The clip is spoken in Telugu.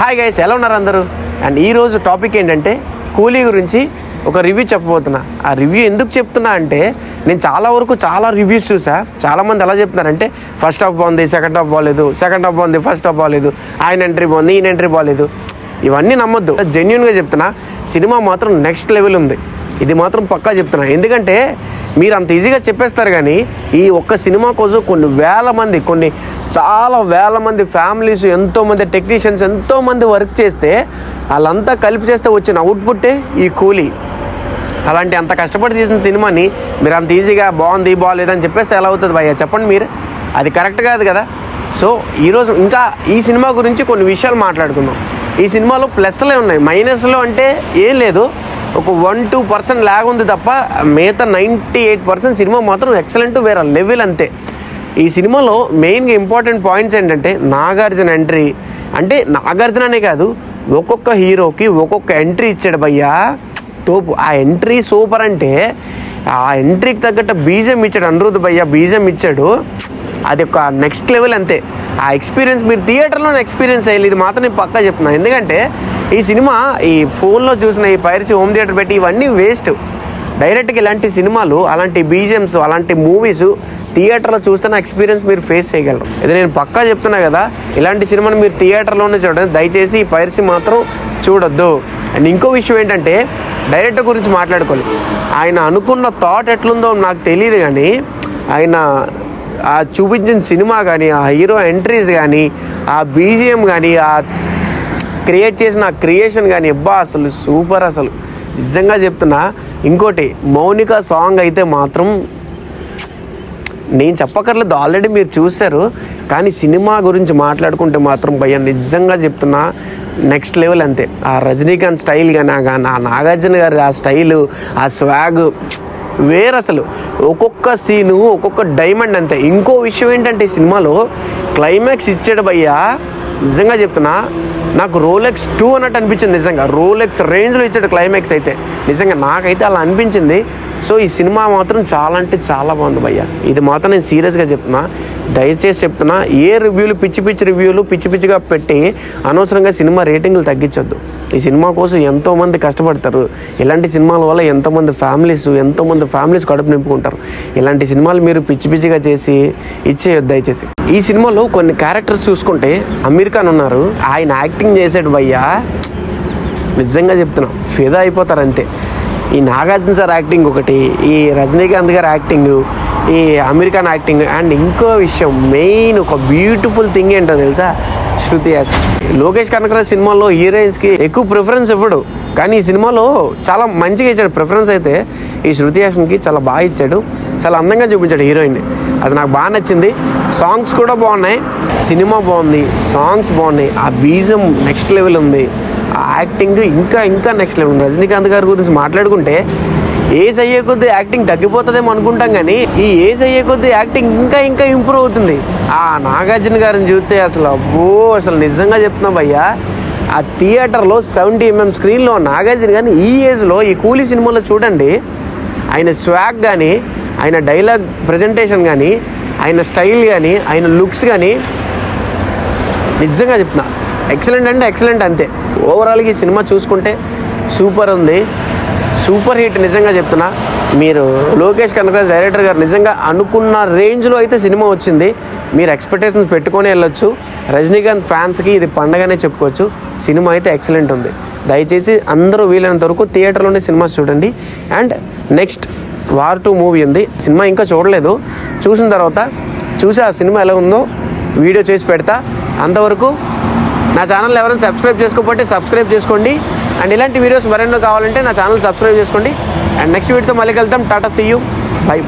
హాయ్ గైస్, ఎలా ఉన్నారు అందరూ? అండ్ ఈరోజు టాపిక్ ఏంటంటే కూలీ గురించి ఒక రివ్యూ చెప్పబోతున్నా. ఆ రివ్యూ ఎందుకు చెప్తున్నా అంటే నేను చాలా రివ్యూస్ చూసా. చాలామంది ఎలా చెప్తున్నారంటే ఫస్ట్ హాఫ్ బాగుంది, సెకండ్ హాఫ్ బాగాలేదు, సెకండ్ హాఫ్ బాగుంది, ఫస్ట్ హాఫ్ బాగాలేదు, ఆయన ఎంట్రీ బాగుంది, ఈయన ఎంట్రీ బాగాలేదు. ఇవన్నీ నమ్మొద్దు. జెన్యూన్గా చెప్తున్నా, సినిమా మాత్రం నెక్స్ట్ లెవెల్ ఉంది. ఇది మాత్రం పక్కా చెప్తున్నా. ఎందుకంటే మీరు అంత ఈజీగా చెప్పేస్తారు, కానీ ఈ ఒక్క సినిమా కోసం చాలా వేల మంది ఫ్యామిలీస్, ఎంతోమంది టెక్నీషియన్స్, ఎంతోమంది వర్క్ చేస్తే వాళ్ళంతా కలిపి చేస్తే వచ్చిన అవుట్పుట్టే ఈ కూలీ. అలాంటి అంత కష్టపడి తీసిన సినిమాని మీరు అంత ఈజీగా బాగుంది బాగాలేదని చెప్పేస్తే ఎలా అవుతుంది భయ్యా? చెప్పండి మీరు. అది కరెక్ట్ కాదు కదా. సో ఈరోజు ఇంకా ఈ సినిమా గురించి కొన్ని విషయాలు మాట్లాడుకుందాం. ఈ సినిమాలో ప్లస్లే ఉన్నాయి, మైనస్లో అంటే ఏం లేదు. ఒక 1-2% ల్యాగ్ ఉంది తప్ప మిగతా 98% సినిమా మాత్రం ఎక్సలెంట్, వేరే లెవెల్ అంతే. ఈ సినిమాలో మెయిన్గా ఇంపార్టెంట్ పాయింట్స్ ఏంటంటే నాగార్జున ఎంట్రీ. అంటే నాగార్జున అనే కాదు, ఒక్కొక్క హీరోకి ఒక్కొక్క ఎంట్రీ ఇచ్చాడు భయ్యా, తోపు. ఆ ఎంట్రీ సూపర్. అంటే ఆ ఎంట్రీకి తగ్గట్టు బీజం ఇచ్చాడు అనిరుద్ధ్ భయ్యా, బీజం ఇచ్చాడు. అది ఒక నెక్స్ట్ లెవెల్ అంతే. ఆ ఎక్స్పీరియన్స్ మీరు థియేటర్లోనే ఎక్స్పీరియన్స్ అయ్యాలి. ఇది మాత్రం నేను పక్కా చెప్తున్నాను. ఎందుకంటే ఈ సినిమా ఈ ఫోన్లో చూసిన ఈ పైరసీ హోమ్ థియేటర్ పెట్టి ఇవన్నీ వేస్ట్. డైరెక్ట్గా ఇలాంటి సినిమాలు, అలాంటి బీజిఎమ్స్, అలాంటి మూవీస్ థియేటర్లో చూస్తున్న ఎక్స్పీరియన్స్ మీరు ఫేస్ చేయగలరు. ఇది నేను పక్కా చెప్తున్నా కదా. ఇలాంటి సినిమాని మీరు థియేటర్లోనే చూడండి. దయచేసి ఈ పైరసీ మాత్రం చూడొద్దు. అండ్ ఇంకో విషయం ఏంటంటే డైరెక్టర్ గురించి మాట్లాడుకోవాలి. ఆయన అనుకున్న థాట్ ఎట్లుందో నాకు తెలియదు, కానీ ఆయన ఆ చూపించిన సినిమా కానీ, ఆ హీరో ఎంట్రీస్ కానీ, ఆ బీజిఎం కానీ, ఆ క్రియేట్ చేసిన ఆ క్రియేషన్ కానీ, అబ్బా అసలు సూపర్. అసలు నిజంగా చెప్తున్నా. ఇంకోటి, మౌనిక సాంగ్ అయితే మాత్రం నేను చెప్పక్కర్లేదు, ఆల్రెడీ మీరు చూశారు. కానీ సినిమా గురించి మాట్లాడుకుంటే మాత్రం భయ్యా నిజంగా చెప్తున్నా నెక్స్ట్ లెవెల్ అంతే. ఆ రజనీకాంత్ స్టైల్ కానీ, ఆ నాగార్జున గారి ఆ స్టైలు, ఆ స్వాగ్ వేరు. అసలు ఒక్కొక్క సీను ఒక్కొక్క డైమండ్ అంతే. ఇంకో విషయం ఏంటంటే ఈ సినిమాలో క్లైమాక్స్ ఇచ్చాడు భయ్యా, నిజంగా చెప్తున్నా నాకు రోలెక్స్ 2 అన్నట్టు అనిపించింది. నిజంగా రోలెక్స్ రేంజ్లో ఇచ్చాడు క్లైమాక్స్ అయితే. నిజంగా నాకైతే అలా అనిపించింది. సో ఈ సినిమా మాత్రం చాలా అంటే చాలా బాగుంది భయ్యా. ఇది మాత్రం నేను సీరియస్గా చెప్తున్నా, దయచేసి చెప్తున్నా. ఏ రివ్యూలు పిచ్చి రివ్యూలు పిచ్చిగా పెట్టి అనవసరంగా సినిమా రేటింగ్లు తగ్గించొద్దు. ఈ సినిమా కోసం ఎంతోమంది కష్టపడతారు. ఇలాంటి సినిమాల వల్ల ఎంతోమంది ఫ్యామిలీస్ కడుపు నింపుకుంటారు. ఇలాంటి సినిమాలు మీరు పిచ్చిగా చేసి ఇచ్చేయొద్దు దయచేసి. ఈ సినిమాలో కొన్ని క్యారెక్టర్స్ చూసుకుంటే అమీర్ ఖాన్ ఉన్నారు, ఆయన యాక్టింగ్ చేసాడు భయ్యా, నిజంగా చెప్తున్నా ఫిదా అయిపోతారు అంతే. ఈ నాగార్జున సార్ యాక్టింగ్ ఒకటి, ఈ రజనీకాంత్ గారి యాక్టింగ్, ఈ అమీర్ ఖాన్ యాక్టింగ్. అండ్ ఇంకో విషయం, మెయిన్ ఒక బ్యూటిఫుల్ థింగ్ ఏంటో తెలుసా? శృతి హాసన్. లోకేష్ కనకరాజ్ సినిమాలో హీరోయిన్స్కి ఎక్కువ ప్రిఫరెన్స్ ఇవ్వడు, కానీ ఈ సినిమాలో చాలా మంచిగా ఇచ్చాడు ప్రిఫరెన్స్. అయితే ఈ శృతి హాసన్కి చాలా బాగా ఇచ్చాడు, చాలా అందంగా చూపించాడు హీరోయిన్ని. అది నాకు బాగా నచ్చింది. సాంగ్స్ కూడా బాగున్నాయి, సినిమా బాగుంది, సాంగ్స్ బాగున్నాయి, ఆ బీజం నెక్స్ట్ లెవెల్ ఉంది, ఆ యాక్టింగ్ ఇంకా నెక్స్ట్ లెవెల్. రజనీకాంత్ గారి గురించి మాట్లాడుకుంటే ఏజ్ అయ్యే కొద్దీ యాక్టింగ్ తగ్గిపోతుందేమో అనుకుంటాం, కానీ ఈ ఏజ్ అయ్యే కొద్దీ యాక్టింగ్ ఇంకా ఇంప్రూవ్ అవుతుంది. ఆ నాగార్జున గారిని చూస్తే అసలు నిజంగా చెప్తున్నా భయ్యా, ఆ థియేటర్లో 70mm స్క్రీన్లో నాగార్జున కానీ ఈ ఏజ్లో ఈ కూలీ సినిమాలో చూడండి, ఆయన స్వాగ్ కానీ, ఆయన డైలాగ్ ప్రజెంటేషన్ కానీ, ఆయన స్టైల్ కానీ, ఆయన లుక్స్ కానీ నిజంగా చెప్తున్నా ఎక్సలెంట్ అంటే ఎక్సలెంట్ అంతే. ఓవరాల్గా ఈ సినిమా చూసుకుంటే సూపర్ ఉంది, సూపర్ హిట్. నిజంగా చెప్తున్నా, మీరు లోకేష్ కనకరాజ్ డైరెక్టర్ గారు నిజంగా అనుకున్న రేంజ్లో అయితే సినిమా వచ్చింది. మీరు ఎక్స్పెక్టేషన్స్ పెట్టుకొని వెళ్ళొచ్చు. రజనీకాంత్ ఫ్యాన్స్కి ఇది పండగనే చెప్పుకోవచ్చు. సినిమా అయితే ఎక్సలెంట్ ఉంది. దయచేసి అందరూ వీలైనంత వరకు థియేటర్లోనే సినిమాస్ చూడండి. అండ్ నెక్స్ట్ వార్ 2 మూవీ ఉంది. సినిమా ఇంకా చూడలేదు, చూసిన తర్వాత చూసి ఆ సినిమా ఎలా ఉందో వీడియో చేసి పెడతా. అంతవరకు నా ఛానల్ ఎవరైనా సబ్స్క్రైబ్ చేసుకోకపోతే సబ్స్క్రైబ్ చేసుకోండి. అండ్ ఇలాంటి వీడియోస్ మరెన్నో కావాలంటే నా ఛానల్ సబ్స్క్రైబ్ చేసుకోండి. అండ్ నెక్స్ట్ వీడియోతో మళ్ళీ వెళ్తాం. Tata, see you, by.